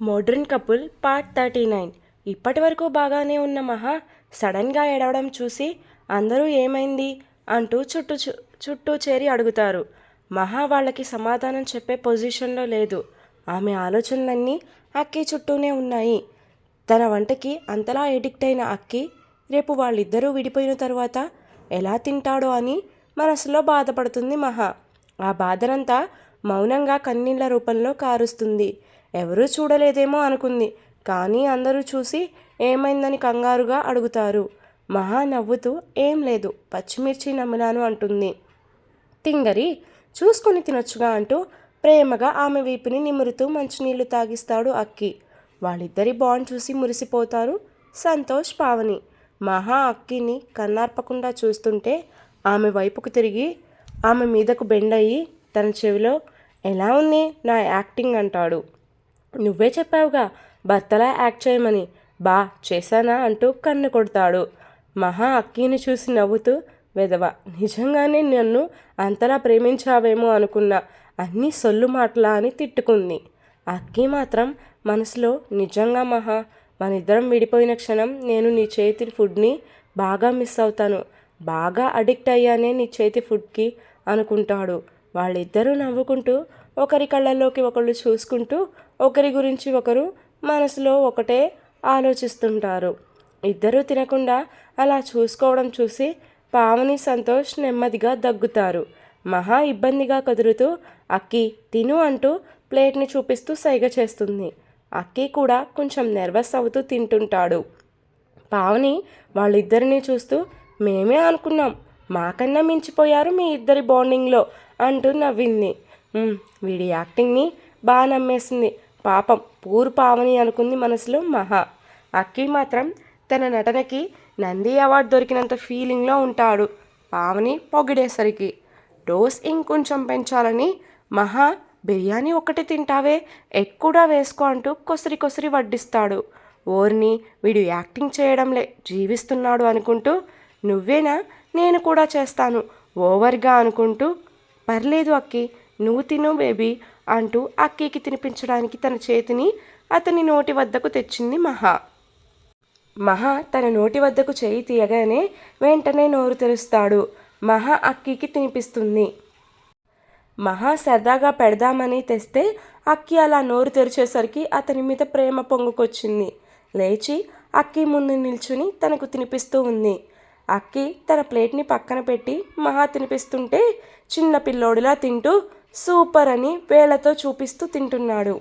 Modern couple part 39. ఇప్పటి వరకు బాగానే ఉన్న మహా సడన్గా ఏడవడం చూసి అందరూ ఏమైంది అంటూ చుట్టూ చేరి అడుగుతారు. మహా వాళ్ళకి సమాధానం చెప్పే పొజిషన్లో లేదు. ఆమె ఆలోచనలన్నీ అక్కి చుట్టూనే ఉన్నాయి. తన వంటకి అంతలా ఎడిక్ట్ అయిన అక్కి రేపు వాళ్ళిద్దరూ విడిపోయిన తరువాత ఎలా తింటాడో అని మనసులో బాధపడుతుంది మహా. ఆ బాధనంతా మౌనంగా కన్నీళ్ల రూపంలో కారుస్తుంది. ఎవరూ చూడలేదేమో అనుకుంది, కానీ అందరూ చూసి ఏమైందని కంగారుగా అడుగుతారు. మహా నవ్వుతూ ఏం లేదు, పచ్చిమిర్చి నమిలాను అంటుంది. తింగరి, చూసుకొని తినొచ్చుగా అంటూ ప్రేమగా ఆమె వీపుని నిమురుతూ మంచినీళ్లు తాగిస్తాడు అక్కి. వాళ్ళిద్దరి బాండ్ చూసి మురిసిపోతారు సంతోష్, పావని. మహా అక్కిని కన్నార్పకుండా చూస్తుంటే ఆమె వైపుకు తిరిగి ఆమె మీదకు బెండ్ అయ్యి తన చెవిలో ఎలా ఉంది నా యాక్టింగ్ అంటాడు. నువ్వే చెప్పావుగా భర్తలా యాక్ట్ చేయమని, బా చేశానా అంటూ కన్ను కొడతాడు. మహా అక్కీని చూసి నవ్వుతూ, వెధవ, నిజంగానే నన్ను అంతలా ప్రేమించావేమో అనుకున్నా, అన్నీ సొల్లు మాటలా అని తిట్టుకుంది. అక్కీ మాత్రం మనసులో, నిజంగా మహా, మనిద్దరం విడిపోయిన క్షణం నేను నీ చేతి ఫుడ్ని బాగా మిస్ అవుతాను, బాగా అడిక్ట్ అయ్యానే నీ చేతి ఫుడ్కి అనుకుంటాడు. వాళ్ళిద్దరూ నవ్వుకుంటూ ఒకరి కళ్ళల్లోకి ఒకళ్ళు చూసుకుంటూ ఒకరి గురించి ఒకరు మనసులో ఒకటే ఆలోచిస్తుంటారు. ఇద్దరూ తినకుండా అలా చూసుకోవడం చూసి పావని, సంతోష్ నెమ్మదిగా దగ్గుతారు. మహా ఇబ్బందిగా కదులుతూ అక్కి తిను అంటూ ప్లేట్ని చూపిస్తూ సైగ చేస్తుంది. అక్కి కూడా కొంచెం నెర్వస్ అవుతూ తింటుంటాడు. పావని వాళ్ళిద్దరినీ చూస్తూ మేమే అనుకున్నాం, మాకన్నా మించిపోయారు మీ ఇద్దరి బాండింగ్లో అంటూ నవ్వింది. వీడి యాక్టింగ్ని బాగా నమ్మేసింది పాపం, పూర్ పావని అనుకుంది మనసులో మహా. అక్కి మాత్రం తన నటనకి నంది అవార్డు దొరికినంత ఫీలింగ్లో ఉంటాడు పావని పొగిడేసరికి. డోస్ ఇంకొంచెం పెంచాలని మహా బిర్యానీ ఒక్కటి తింటావే, ఎక్కువగా వేసుకో అంటూ కొసరి కొసరి వడ్డిస్తాడు. ఓర్ని, వీడు యాక్టింగ్ చేయడంలే జీవిస్తున్నాడు అనుకుంటూ, నువ్వేనా, నేను కూడా చేస్తాను ఓవర్గా అనుకుంటూ, పర్లేదు అక్కి, నువ్వు తిను బేబీ అంటూ అక్కీకి తినిపించడానికి తన చేతిని అతని నోటి వద్దకు తెచ్చింది మహా. మహా తన నోటి వద్దకు చేయి తీయగానే వెంటనే నోరు తెరుస్తాడు. మహా అక్కీకి తినిపిస్తుంది. మహా సరదాగా పెడదామని తెస్తే అక్కి అలా నోరు తెరిచేసరికి అతని మీద ప్రేమ పొంగుకొచ్చింది. లేచి అక్కి ముందు నిల్చుని తనకు తినిపిస్తూ ఉంది. అక్కి తన ప్లేట్ని పక్కన పెట్టి మహా తినిపిస్తుంటే చిన్న పిల్లోడిలా తింటూ సూపర్ అని వేళ్లతో చూపిస్తూ తింటున్నాడు.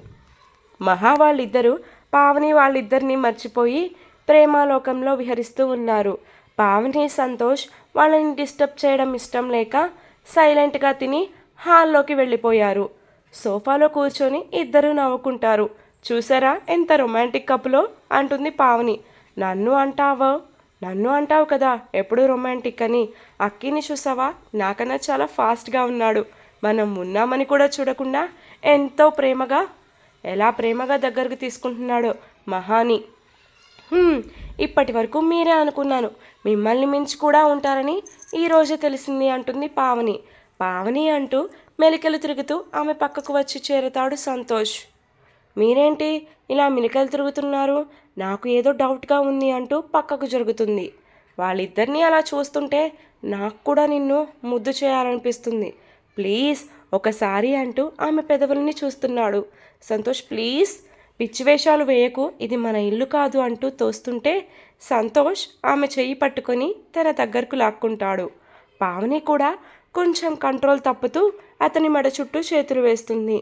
మహా వాళ్ళిద్దరూ పావని వాళ్ళిద్దరినీ మర్చిపోయి ప్రేమాలోకంలో విహరిస్తూ ఉన్నారు. పావని, సంతోష్ వాళ్ళని డిస్టర్బ్ చేయడం ఇష్టం లేక సైలెంట్గా తిని హాల్లోకి వెళ్ళిపోయారు. సోఫాలో కూర్చొని ఇద్దరూ నవ్వుకుంటారు. చూసారా ఎంత రొమాంటిక్ కపులో అంటుంది పావని. నన్ను అంటావు కదా ఎప్పుడు రొమాంటిక్ అని. అక్కిని చూసావా, నాకన్నా చాలా ఫాస్ట్గా ఉన్నాడు. మనం ఉన్నామని కూడా చూడకుండా ఎలా ప్రేమగా దగ్గరకు తీసుకుంటున్నాడో మహాని. ఇప్పటి వరకు మీరే అనుకున్నాను, మిమ్మల్ని మించి కూడా ఉంటారని ఈరోజే తెలిసింది అంటుంది పావని. పావని అంటూ మెలికలు తిరుగుతూ ఆమె పక్కకు వచ్చి చేరుతాడు సంతోష్. మీరేంటి ఇలా మెలికలు తిరుగుతున్నారు, నాకు ఏదో డౌట్గా ఉంది అంటూ పక్కకు జరుగుతుంది. వాళ్ళిద్దరినీ అలా చూస్తుంటే నాకు కూడా నిన్ను ముద్దు చేయాలనిపిస్తుంది, ప్లీజ్ ఒకసారి అంటూ ఆమె పెదవుల్ని చూస్తున్నాడు. సంతోష్, ప్లీజ్ పిచ్చి వేషాలు వేయకు, ఇది మన ఇల్లు కాదు అంటూ తోస్తుంటే సంతోష్ ఆమె చెయ్యి పట్టుకొని తన దగ్గరకు లాక్కుంటాడు. పావని కూడా కొంచెం కంట్రోల్ తప్పుతూ అతని మెడ చుట్టూ చేతులు వేస్తుంది.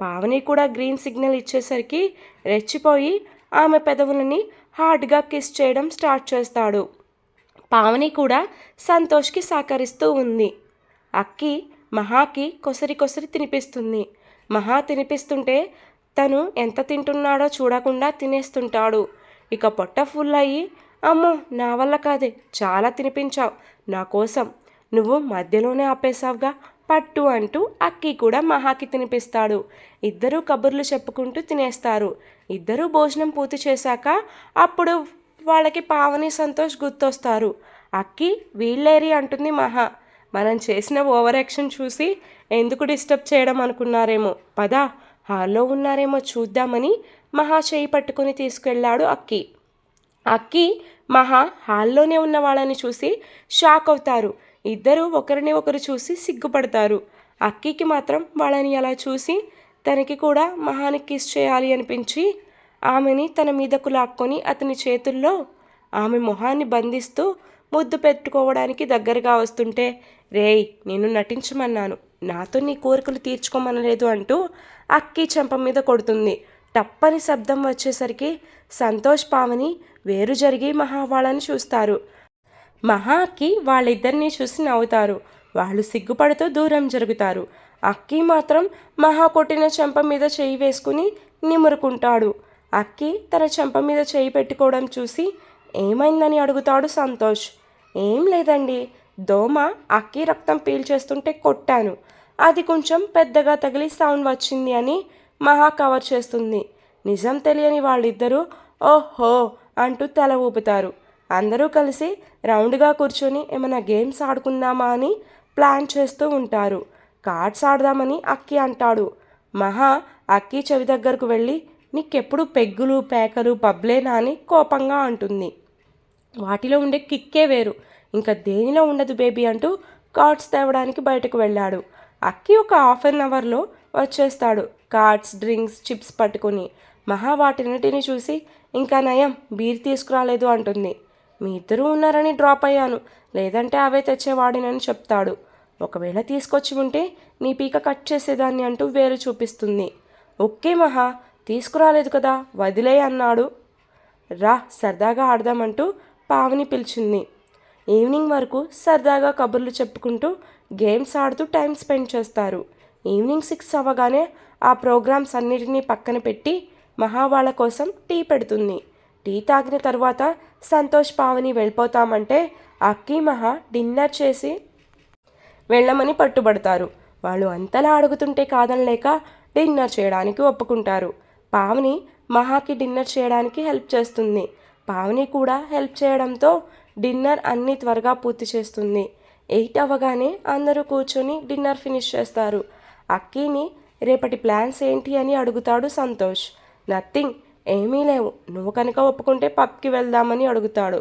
పావని కూడా గ్రీన్ సిగ్నల్ ఇచ్చేసరికి రెచ్చిపోయి ఆమె పెదవులని హార్డ్గా కిస్ చేయడం స్టార్ట్ చేస్తాడు. పావని కూడా సంతోష్కి సహకరిస్తూ ఉంది. అక్కి మహాకి కొసరి కొసరి తినిపిస్తుంది. మహా తినిపిస్తుంటే తను ఎంత తింటున్నాడో చూడకుండా తినేస్తుంటాడు. ఇక పొట్ట ఫుల్ అయ్యి, అమ్మో నా వల్ల కాదే, చాలా తినిపించావు నా కోసం, నువ్వు మధ్యలోనే ఆపేశావుగా పట్టు అంటూ అక్కి కూడా మహాకి తినిపిస్తాడు. ఇద్దరూ కబుర్లు చెప్పుకుంటూ తినేస్తారు. ఇద్దరూ భోజనం పూర్తి చేశాక అప్పుడు వాళ్ళకి పావని, సంతోష్ గుర్తొస్తారు. అక్కి వీళ్ళేరి అంటుంది మహా. మనం చేసిన ఓవర్ యాక్షన్ చూసి ఎందుకు డిస్టర్బ్ చేయడం అనుకున్నారేమో, పదా హాల్లో ఉన్నారేమో చూద్దామని మహా చేయి పట్టుకుని తీసుకెళ్ళాడు అక్కి. అక్కి మహా హాల్లోనే ఉన్న వాళ్ళని చూసి షాక్ అవుతారు. ఇద్దరూ ఒకరిని ఒకరు చూసి సిగ్గుపడతారు. అక్కికి మాత్రం వాళ్ళని అలా చూసి తనకి కూడా మహాని కిస్ చేయాలి అనిపించి ఆమెని తన మీదకు లాక్కొని అతని చేతుల్లో ఆమె మొహాన్ని బంధిస్తూ ముద్దు పెట్టుకోవడానికి దగ్గరగా వస్తుంటే, రేయ్ నిన్ను నటించమన్నాను, నాతో నీ కోరికలు తీర్చుకోమనలేదు అంటూ అక్కి చెంప మీద కొడుతుంది. టప్పని శబ్దం వచ్చేసరికి సంతోష్ పావని వేరు జరిగి మహా వాళ్ళని చూస్తారు. మహాకి వాళ్ళిద్దరినీ చూసి నవ్వుతారు. వాళ్ళు సిగ్గుపడుతూ దూరం జరుగుతారు. అక్కి మాత్రం మహా కొట్టిన చెంప మీద చేయి వేసుకుని నిమురుకుంటాడు. అక్కి తన చెంప మీద చేయి పెట్టుకోవడం చూసి ఏమైందని అడుగుతాడు సంతోష్. ఏం లేదండి, దోమ అక్కి రక్తం పీల్చేస్తుంటే కొట్టాను, అది కొంచెం పెద్దగా తగిలి సౌండ్ వచ్చింది అని మహా కవర్ చేస్తుంది. నిజం తెలియని వాళ్ళిద్దరూ ఓహో అంటూ తల ఊపుతారు. అందరూ కలిసి రౌండ్గా కూర్చొని ఏమైనా గేమ్స్ ఆడుకుందామా అని ప్లాన్ చేస్తూ ఉంటారు. కార్డ్స్ ఆడదామని అక్కి అంటాడు. మహా అక్కి చెవి దగ్గరకు వెళ్ళి నీకెప్పుడు పెగ్గులు పేకలు పబ్లేనా అని కోపంగా అంటుంది. వాటిలో ఉండే కిక్కే వేరు, ఇంకా దేనిలో ఉండదు బేబీ అంటూ కార్డ్స్ తేవడానికి బయటకు వెళ్ళాడు. అక్కి ఒక హాఫ్ అన్ అవర్లో వచ్చేస్తాడు కార్డ్స్ డ్రింక్స్ చిప్స్ పట్టుకుని. మహా వాటిన్నిటిని చూసి ఇంకా నయం బీర్ తీసుకురాలేదు అంటుంది. మీ ఇద్దరూ ఉన్నారని డ్రాప్ అయ్యాను, లేదంటే అవే తెచ్చేవాడినని చెప్తాడు. ఒకవేళ తీసుకొచ్చి ఉంటే నీ పీక కట్ చేసేదాన్ని అంటూ వేలు చూపిస్తుంది. ఓకే మహా, తీసుకురాలేదు కదా వదిలే అన్నాడు. రా సరదాగా ఆడదామంటూ పావని పిలిచింది. ఈవినింగ్ వరకు సరదాగా కబుర్లు చెప్పుకుంటూ గేమ్స్ ఆడుతూ టైం స్పెండ్ చేస్తారు. ఈవినింగ్ 6 అవ్వగానే ఆ ప్రోగ్రామ్స్ అన్నిటినీ పక్కన పెట్టి మహా వాళ్ళ కోసం టీ పెడుతుంది. టీ తాగిన తర్వాత సంతోష్ పావని వెళ్ళిపోతామంటే అక్కి మహా డిన్నర్ చేసి వెళ్ళమని పట్టుబడతారు. వాళ్ళు అంతలా అడుగుతుంటే కాదనలేక డిన్నర్ చేయడానికి ఒప్పుకుంటారు. పావని మహాకి డిన్నర్ చేయడానికి హెల్ప్ చేస్తుంది. పావని కూడా హెల్ప్ చేయడంతో డిన్నర్ అన్నీ త్వరగా పూర్తి చేస్తుంది. 8 అవ్వగానే అందరూ కూర్చొని డిన్నర్ ఫినిష్ చేస్తారు. అక్కీని రేపటి ప్లాన్స్ ఏంటి అని అడుగుతాడు సంతోష్. నథింగ్, ఏమీ లేవు, నువ్వు కనుక ఒప్పుకుంటే పబ్కి వెళ్దామని అడుగుతాడు.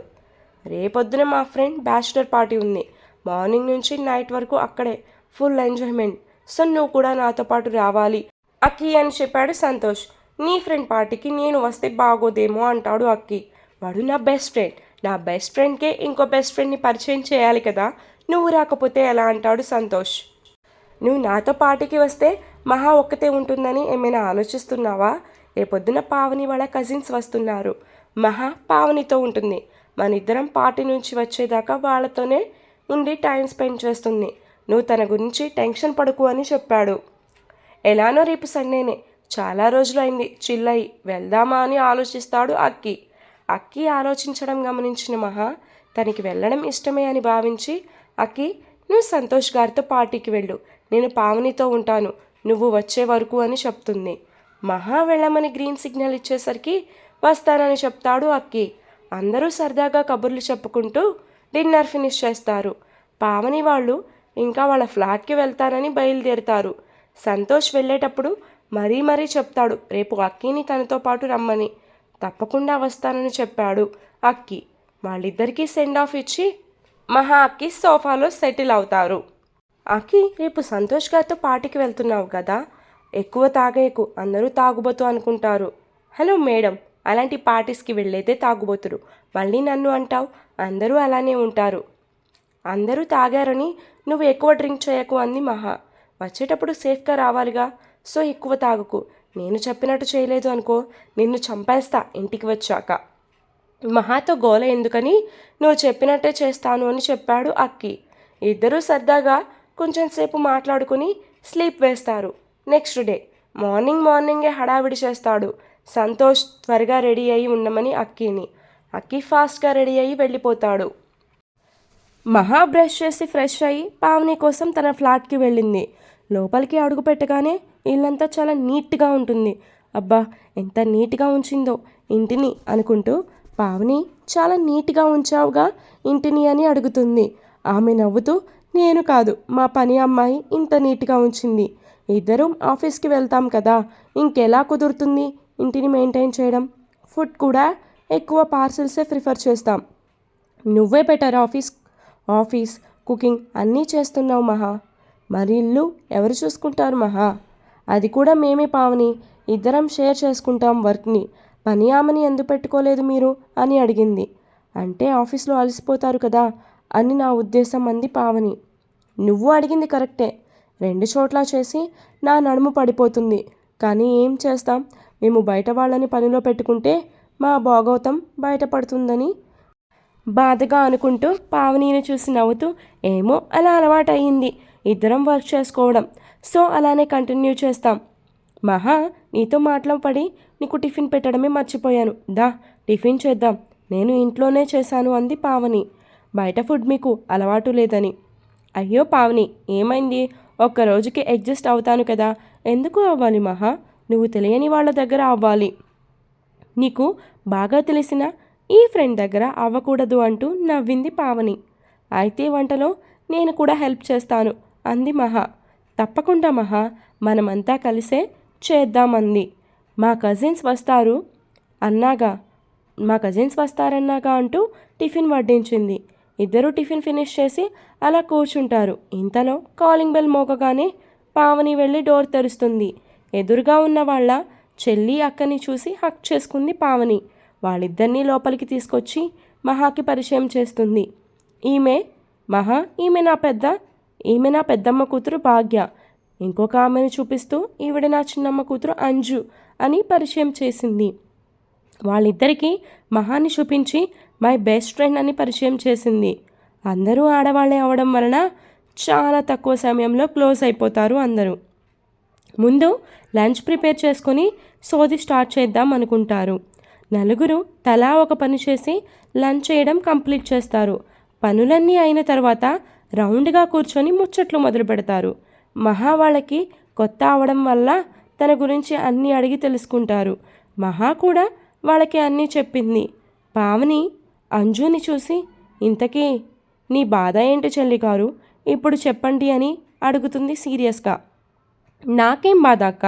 రేపొద్దున మా ఫ్రెండ్ బ్యాచులర్ పార్టీ ఉంది, మార్నింగ్ నుంచి నైట్ వరకు అక్కడే ఫుల్ ఎంజాయ్మెంట్, సో నువ్వు కూడా నాతో పాటు రావాలి అక్కి అని చెప్పాడు సంతోష్. నీ ఫ్రెండ్ పార్టీకి నేను వస్తే బాగోదేమో అంటాడు అక్కి. వాడు నా బెస్ట్ ఫ్రెండ్, నా బెస్ట్ ఫ్రెండ్కే ఇంకో బెస్ట్ ఫ్రెండ్ని పరిచయం చేయాలి కదా, నువ్వు రాకపోతే ఎలా అంటాడు సంతోష్. నువ్వు నాతో పార్టీకి వస్తే మహా ఒక్కతే ఉంటుందని ఏమైనా ఆలోచిస్తున్నావా? రేపొద్దున పావని వాళ్ళ కజిన్స్ వస్తున్నారు, మహా పావనితో ఉంటుంది, మనిద్దరం పార్టీ నుంచి వచ్చేదాకా వాళ్ళతోనే ఉండి టైం స్పెండ్ చేస్తుంది, నువ్వు తన గురించి టెన్షన్ పడుకు అని చెప్పాడు. ఎలానో రేపు సండేనే, చాలా రోజులైంది చిల్లయి వెళ్దామా అని ఆలోచిస్తాడు అక్కి. అక్కి ఆలోచించడం గమనించిన మహా తనకి వెళ్ళడం ఇష్టమే అని భావించి అక్కి నువ్వు సంతోష్ గారితో పార్టీకి వెళ్ళు, నేను పావనితో ఉంటాను, నువ్వు వచ్చే వరకు అని చెప్తుంది. మహా వెళ్ళమని గ్రీన్ సిగ్నల్ ఇచ్చేసరికి వస్తానని చెప్తాడు అక్కి. అందరూ సరదాగా కబుర్లు చెప్పుకుంటూ డిన్నర్ ఫినిష్ చేస్తారు. పావని వాళ్ళు ఇంకా వాళ్ళ ఫ్లాట్కి వెళ్తానని బయలుదేరుతారు. సంతోష్ వెళ్ళేటప్పుడు మరీ చెప్తాడు రేపు అక్కిని తనతో పాటు రమ్మని. తప్పకుండా వస్తానని చెప్పాడు అక్కి. వాళ్ళిద్దరికీ సెండ్ ఆఫ్ ఇచ్చి మహా అక్కి సోఫాలో సెటిల్ అవుతారు. అక్కి, రేపు సంతోష్ గారితో పార్టీకి వెళ్తున్నావు కదా, ఎక్కువ తాగేకు, అందరూ తాగుబోతు అనుకుంటారు. హలో మేడం, అలాంటి పార్టీస్కి వెళ్ళేదే తాగుబోతురు, మళ్ళీ నన్ను అంటావు, అందరూ అలానే ఉంటారు. అందరూ తాగారని నువ్వు ఎక్కువ డ్రింక్ చేయకు అంది మహా. వచ్చేటప్పుడు సేఫ్గా రావాలిగా, సో ఎక్కువ తాగకు, నేను చెప్పినట్టు చేయలేదు అనుకో నిన్ను చంపేస్తా ఇంటికి వచ్చాక. మహాతో గోల ఎందుకని, నువ్వు చెప్పినట్టే చేస్తాను అని చెప్పాడు అక్కి. ఇద్దరూ సరదాగా కొంచెం సేపు మాట్లాడుకుని స్లీప్ వేస్తారు. నెక్స్ట్ డే మార్నింగే హడావిడి చేస్తాడు సంతోష్ త్వరగా రెడీ అయి ఉండమని అక్కిని. అక్కి ఫాస్ట్గా రెడీ అయ్యి వెళ్ళిపోతాడు. మహా బ్రష్ చేసి ఫ్రెష్ అయ్యి పావని కోసం తన ఫ్లాట్కి వెళ్ళింది. లోపలికి అడుగు పెట్టగానే ఇల్లంతా చాలా నీట్గా ఉంటుంది. అబ్బా ఎంత నీట్గా ఉంచిందో ఇంటిని అనుకుంటూ పావని చాలా నీట్గా ఉంచావుగా ఇంటిని అని అడుగుతుంది. ఆమె నవ్వుతూ నేను కాదు, మా పని అమ్మాయి ఇంత నీట్గా ఉంచింది, ఇద్దరం ఆఫీస్కి వెళ్తాం కదా, ఇంకెలా కుదురుతుంది ఇంటిని మెయింటైన్ చేయడం? ఫుడ్ కూడా ఎక్కువ పార్సిల్సే ప్రిఫర్ చేస్తాం. నువ్వే బెటర్ ఆఫీస్ కుకింగ్ అన్నీ చేస్తున్నావు మహా. మరి ఇల్లు ఎవరు చూసుకుంటారు మహా? అది కూడా మేమే పావని. ఇద్దరం షేర్ చేసుకుంటాం వర్క్ని. పని ఆమెని ఎందుకు పెట్టుకోలేదు మీరు అని అడిగింది. అంటే ఆఫీస్లో అలసిపోతారు కదా అని నా ఉద్దేశం అంది పావని. నువ్వు అడిగింది కరెక్టే. 2 చోట్ల చేసి నా నడుము పడిపోతుంది. కానీ ఏం చేస్తాం, మేము బయట వాళ్ళని పనిలో పెట్టుకుంటే మా భాగోతం బయటపడుతుందని బాధగా అనుకుంటూ పావనిని చూసి నవ్వుతూ, ఏమో అలా అలవాటయ్యింది ఇద్దరం వర్క్ చేసుకోవడం, సో అలానే కంటిన్యూ చేస్తాం. మహా, నీతో మాట్లాడి నీకు టిఫిన్ పెట్టడమే మర్చిపోయాను. దా టిఫిన్ చేద్దాం. నేను ఇంట్లోనే చేశాను అంది పావని. బయట ఫుడ్ మీకు అలవాటు లేదని. అయ్యో పావని, ఏమైంది? ఒక్కరోజుకి అడ్జస్ట్ అవుతాను కదా, ఎందుకు అవ్వాలి మహా? నువ్వు తెలియని వాళ్ళ దగ్గర అవ్వాలి. నీకు బాగా తెలిసిన ఈ ఫ్రెండ్ దగ్గర అవ్వకూడదు అంటూ నవ్వింది పావని. అయితే వంటలో నేను కూడా హెల్ప్ చేస్తాను అంది మహా. తప్పకుండా మహా, మనమంతా కలిసే చేద్దామంది. మా కజిన్స్ వస్తారన్నాగా అంటూ టిఫిన్ వడ్డించింది. ఇద్దరూ టిఫిన్ ఫినిష్ చేసి అలా కూర్చుంటారు. ఇంతలో కాలింగ్ బెల్ మోగగానే పావని వెళ్ళి డోర్ తెరుస్తుంది. ఎదురుగా ఉన్న వాళ్ళ చెల్లి అక్కని చూసి హక్ చేసుకుంది పావని. వాళ్ళిద్దరినీ లోపలికి తీసుకొచ్చి మహాకి పరిచయం చేస్తుంది. ఈమె నా పెద్దమ్మ కూతురు భాగ్య. ఇంకొక ఆమెను చూపిస్తూ ఈవిడ నా చిన్నమ్మ కూతురు అంజు అని పరిచయం చేసింది. వాళ్ళిద్దరికీ మహాని చూపించి మై బెస్ట్ ఫ్రెండ్ అని పరిచయం చేసింది. అందరూ ఆడవాళ్ళే అవడం వలన చాలా తక్కువ సమయంలో క్లోజ్ అయిపోతారు అందరూ. ముందు లంచ్ ప్రిపేర్ చేసుకొని సోది స్టార్ట్ చేద్దాం అనుకుంటారు. నలుగురు తలా ఒక పని చేసి లంచ్ చేయడం కంప్లీట్ చేస్తారు. పనులన్నీ అయిన తర్వాత రౌండ్గా కూర్చొని ముచ్చట్లు మొదలు పెడతారు. మహా వాళ్ళకి కొత్త అవడం వల్ల తన గురించి అన్నీ అడిగి తెలుసుకుంటారు. మహా కూడా వాళ్ళకి అన్నీ చెప్పింది. పావని అంజుని చూసి, ఇంతకీ నీ బాధ ఏంటి చెల్లిగారు, ఇప్పుడు చెప్పండి అని అడుగుతుంది సీరియస్గా. నాకేం బాధ అక్క,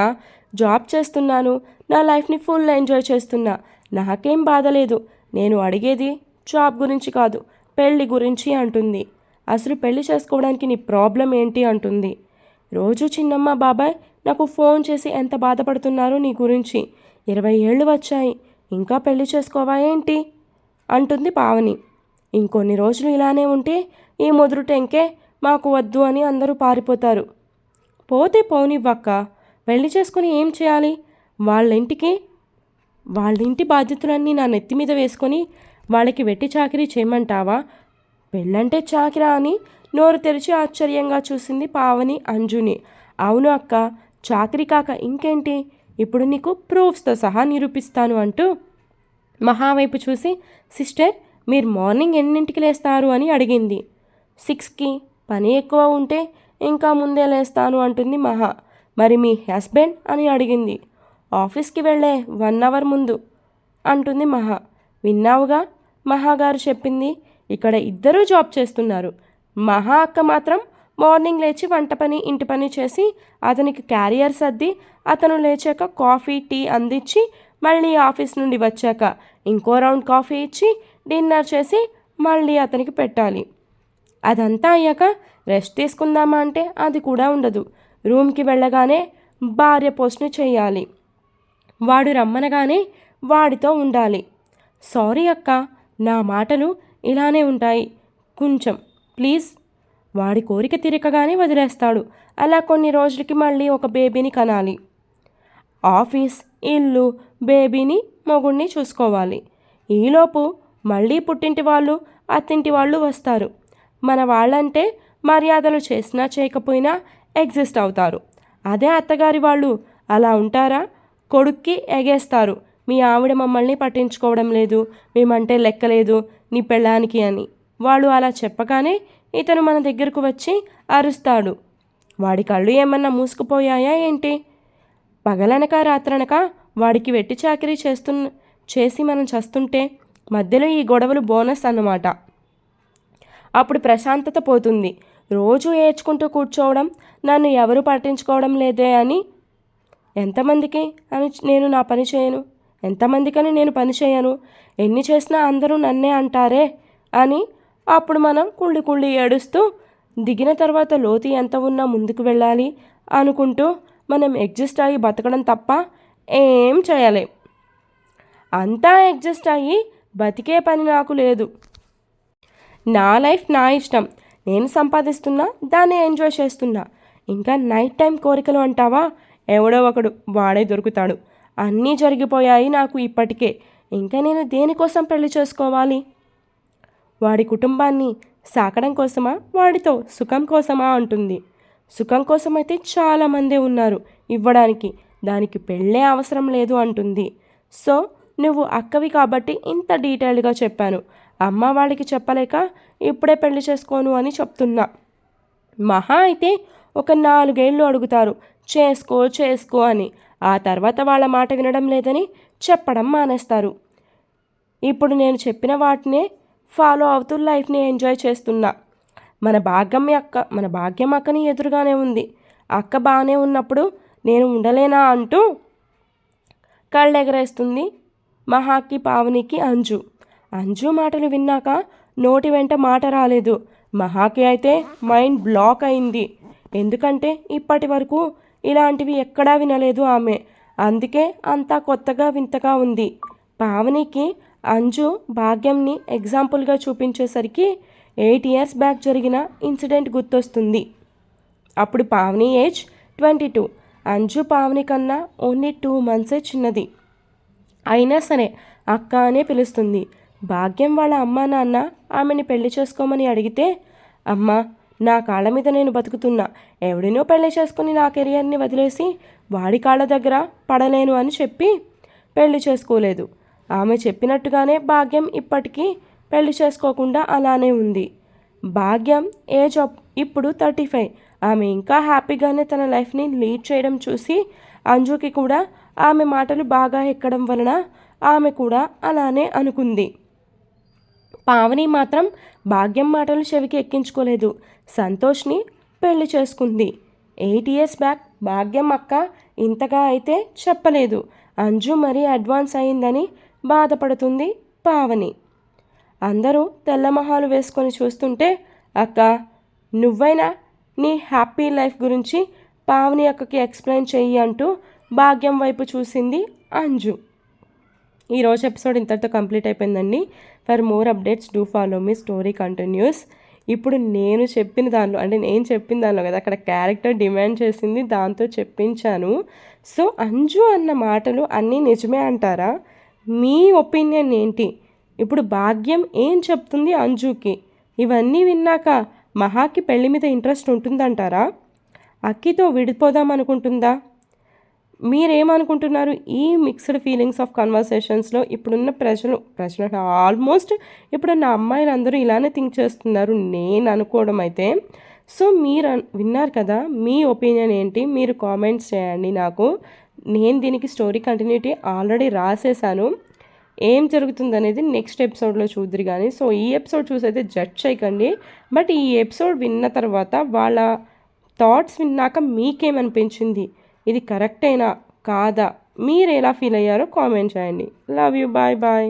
జాబ్ చేస్తున్నాను, నా లైఫ్ని ఫుల్ ఎంజాయ్ చేస్తున్నా, నాకేం బాధ లేదు. నేను అడిగేది జాబ్ గురించి కాదు, పెళ్ళి గురించి అంటుంది. అసలు పెళ్లి చేసుకోవడానికి నీ ప్రాబ్లం ఏంటి అంటుంది. రోజు చిన్నమ్మ బాబాయ్ నాకు ఫోన్ చేసి ఎంత బాధపడుతున్నారో నీ గురించి. 20 ఏళ్ళు వచ్చాయి, ఇంకా పెళ్లి చేసుకోవా ఏంటి అంటుంది పావని. ఇంకొన్ని రోజులు ఇలానే ఉంటే ఈ ముదురు టెంకే మాకు వద్దు అని అందరూ పారిపోతారు. పోతే పోనివ్వక్క, పెళ్లి చేసుకుని ఏం చేయాలి? వాళ్ళింటి బాధ్యతలన్నీ నా నెత్తి మీద వేసుకొని వాళ్ళకి వెట్టి చాకిరీ చేయమంటావా? పెళ్ళంటే చాకిరా అని నోరు తెరిచి ఆశ్చర్యంగా చూసింది పావని అంజుని. అవును అక్క, చాకిరీ కాక ఇంకేంటి, ఇప్పుడు నీకు ప్రూఫ్స్తో సహా నిరూపిస్తాను అంటూ మహావైపు చూసి, సిస్టర్ మీరు మార్నింగ్ ఎన్నింటికి లేస్తారు అని అడిగింది. 6కి, పని ఎక్కువ ఉంటే ఇంకా ముందే లేస్తాను అంటుంది మహా. మరి మీ హస్బెండ్ అని అడిగింది. ఆఫీస్కి వెళ్ళే 1 అవర్ ముందు అంటుంది మహా. విన్నావుగా మహాగారు చెప్పింది, ఇక్కడ ఇద్దరూ జాబ్ చేస్తున్నారు. మహా అక్క మాత్రం మార్నింగ్ లేచి వంట పని ఇంటి పని చేసి అతనికి క్యారియర్ సర్ది అతను లేచాక కాఫీ టీ అందించి మళ్ళీ ఆఫీస్ నుండి వచ్చాక ఇంకో రౌండ్ కాఫీ ఇచ్చి డిన్నర్ చేసి మళ్ళీ అతనికి పెట్టాలి. అదంతా అయ్యాక రెస్ట్ తీసుకుందామా అంటే అది కూడా ఉండదు. రూమ్కి వెళ్ళగానే భార్య పోస్ట్ని చేయాలి. వాడు రమ్మనగానే వాడితో ఉండాలి. సారీ అక్క, నా మాటలు ఇలానే ఉంటాయి, కొంచెం ప్లీజ్. వాడి కోరిక తీరకగానే వదిలేస్తాడు. అలా కొన్ని రోజులకి మళ్ళీ ఒక బేబీని కనాలి. ఆఫీస్, ఇల్లు, బేబీని, మొగుడిని చూసుకోవాలి. ఈలోపు మళ్ళీ పుట్టింటి వాళ్ళు, అత్తింటి వాళ్ళు వస్తారు. మన వాళ్ళంటే మర్యాదలు చేసినా చేయకపోయినా ఎగ్జిస్ట్ అవుతారు. అదే అత్తగారి వాళ్ళు అలా ఉంటారా? కొడుక్కి ఎగేస్తారు, మీ ఆవిడ మమ్మల్ని పట్టించుకోవడం లేదు, మేమంటే లెక్కలేదు నీ పెళ్ళానికి అని. వాళ్ళు అలా చెప్పగానే ఇతను మన దగ్గరకు వచ్చి అరుస్తాడు. వాడి కళ్ళు ఏమన్నా మూసుకుపోయాయా ఏంటి? పగలనక రాత్రనక వాడికి వెట్టి చాకిరీ చేసి మనం చస్తుంటే మధ్యలో ఈ గొడవలు బోనస్ అన్నమాట. అప్పుడు ప్రశాంతత పోతుంది. రోజు ఏడ్చుకుంటూ కూర్చోవడం, నన్ను ఎవరు పట్టించుకోవడం లేదే అని ఎంతమందికి అని నేను నా పని చేయను, ఎంతమందికని నేను పని చేయను, ఎన్ని చేసినా అందరూ నన్నే అంటారే అని అప్పుడు మనం కుళ్ళి కుళ్ళి ఏడుస్తూ దిగిన తర్వాత లోతు ఎంత ఉన్నా ముందుకు వెళ్ళాలి అనుకుంటూ మనం అడ్జస్ట్ అయ్యి బతకడం తప్ప ఏం చేయలేం. అంతా అడ్జస్ట్ అయ్యి బతికే పని నాకు లేదు. నా లైఫ్ నా ఇష్టం, నేను సంపాదిస్తున్నా, దాన్ని ఎంజాయ్ చేస్తున్నా. ఇంకా నైట్ టైం కోరికలు అంటావా, ఎవడో ఒకడు వాడే దొరుకుతాడు. అన్నీ జరిగిపోయాయి నాకు ఇప్పటికే, ఇంకా నేను దేనికోసం పెళ్లి చేసుకోవాలి? వాడి కుటుంబాన్ని సాకడం కోసమా, వాడితో సుఖం కోసమా అంటుంది. సుఖం కోసమైతే చాలామందే ఉన్నారు ఇవ్వడానికి, దానికి పెళ్ళే అవసరం లేదు అంటుంది. సో నువ్వు అక్కవి కాబట్టి ఇంత డీటెయిల్డ్గా చెప్పాను. అమ్మ వాళ్ళకి చెప్పలేక ఇప్పుడే పెళ్లి చేసుకోను అని చెప్తున్నా. మహా అయితే ఒక 4 ఏళ్ళు అడుగుతారు చేసుకో చేసుకో అని, ఆ తర్వాత వాళ్ళ మాట వినడం లేదని చెప్పడం మానేస్తారు. ఇప్పుడు నేను చెప్పిన వాటినే ఫాలో అవుతూ లైఫ్ని ఎంజాయ్ చేస్తున్నా. మన భాగ్యం అక్కని ఎదురుగానే ఉంది. అక్క బాగానే ఉన్నప్పుడు నేను ఉండలేనా అంటూ కళ్ళెగరేస్తుంది మహాకి, పావనికి అంజు. అంజు మాటలు విన్నాక నోటి వెంట మాట రాలేదు. మహాకి అయితే మైండ్ బ్లాక్ అయింది. ఎందుకంటే ఇప్పటి వరకు ఇలాంటివి ఎక్కడా వినలేదు ఆమె. అందుకే అంతా కొత్తగా వింతగా ఉంది. పావనికి అంజు భాగ్యంని ఎగ్జాంపుల్గా చూపించేసరికి 8 years బ్యాక్ జరిగిన ఇన్సిడెంట్ గుర్తొస్తుంది. అప్పుడు పావని ఏజ్ 22, అంజు పావని కన్నా ఓన్లీ 2 months చిన్నది. అయినా సరే అక్క అనే పిలుస్తుంది. భాగ్యం వాళ్ళ అమ్మా నాన్న ఆమెని పెళ్లి చేసుకోమని అడిగితే, అమ్మ నా కాళ్ళ మీద నేను బతుకుతున్నా, ఎవడినో పెళ్లి చేసుకుని నా కెరియర్ని వదిలేసి వాడి కాళ్ళ దగ్గర పడలేను అని చెప్పి పెళ్లి చేసుకోలేదు. ఆమె చెప్పినట్టుగానే భాగ్యం ఇప్పటికీ పెళ్లి చేసుకోకుండా అలానే ఉంది. భాగ్యం ఏజ్ ఇప్పుడు 35. ఆమె ఇంకా హ్యాపీగానే తన లైఫ్ని లీడ్ చేయడం చూసి అంజుకి కూడా ఆమె మాటలు బాగా ఎక్కడం వలన ఆమె కూడా అలానే అనుకుంది. పావని మాత్రం భాగ్యం మాటలు చెవికి ఎక్కించుకోలేదు. సంతోష్ని పెళ్లి చేసుకుంది. 8 years బ్యాక్ భాగ్యం అక్క ఇంతగా అయితే చెప్పలేదు. అంజు మరీ అడ్వాన్స్ అయిందని బాధపడుతుంది పావని. అందరూ తెల్లమొహాలు వేసుకొని చూస్తుంటే, అక్క నువ్వైనా నీ హ్యాపీ లైఫ్ గురించి పావని అక్కకి ఎక్స్ప్లెయిన్ చెయ్యి అంటూ భాగ్యం వైపు చూసింది అంజు. ఈరోజు ఎపిసోడ్ ఇంతటితో కంప్లీట్ అయిపోయిందండి. For more updates do follow me, story continuous. ఇప్పుడు నేను చెప్పిన దానిలో కదా అక్కడ క్యారెక్టర్ డిమాండ్ చేసింది, దాంతో చెప్పించాను. సో అంజు అన్న మాటలు అన్నీ నిజమే అంటారా? మీ ఒపీనియన్ ఏంటి? ఇప్పుడు భాగ్యం ఏం చెప్తుంది అంజుకి? ఇవన్నీ విన్నాక మహాకి పెళ్లి మీద ఇంట్రెస్ట్ ఉంటుందంటారా? అక్కితో విడిపోదాం అనుకుంటుందా? మీరేమనుకుంటున్నారు? ఈ మిక్స్డ్ ఫీలింగ్స్ ఆఫ్ కన్వర్సేషన్స్లో ఇప్పుడున్న ప్రజలు ఆల్మోస్ట్ ఇప్పుడున్న అమ్మాయిలందరూ ఇలానే థింక్ చేస్తున్నారు నేను అనుకోవడం అయితే. సో మీరు విన్నారు కదా, మీ ఒపీనియన్ ఏంటి? మీరు కామెంట్స్ చేయండి నాకు. నేను దీనికి స్టోరీ కంటిన్యూటీ ఆల్రెడీ రాసేసాను. ఏం జరుగుతుందనేది నెక్స్ట్ ఎపిసోడ్లో చూద్దరు కానీ. సో ఈ ఎపిసోడ్ చూసైతే జడ్జ్ చేయకండి. బట్ ఈ ఎపిసోడ్ విన్న తర్వాత వాళ్ళ థాట్స్ విన్నాక మీకేమనిపించింది? ఇది కరెక్టేనా కాదా? మీరు ఎలా ఫీల్ అయ్యారో కామెంట్ చేయండి. Love you, bye bye.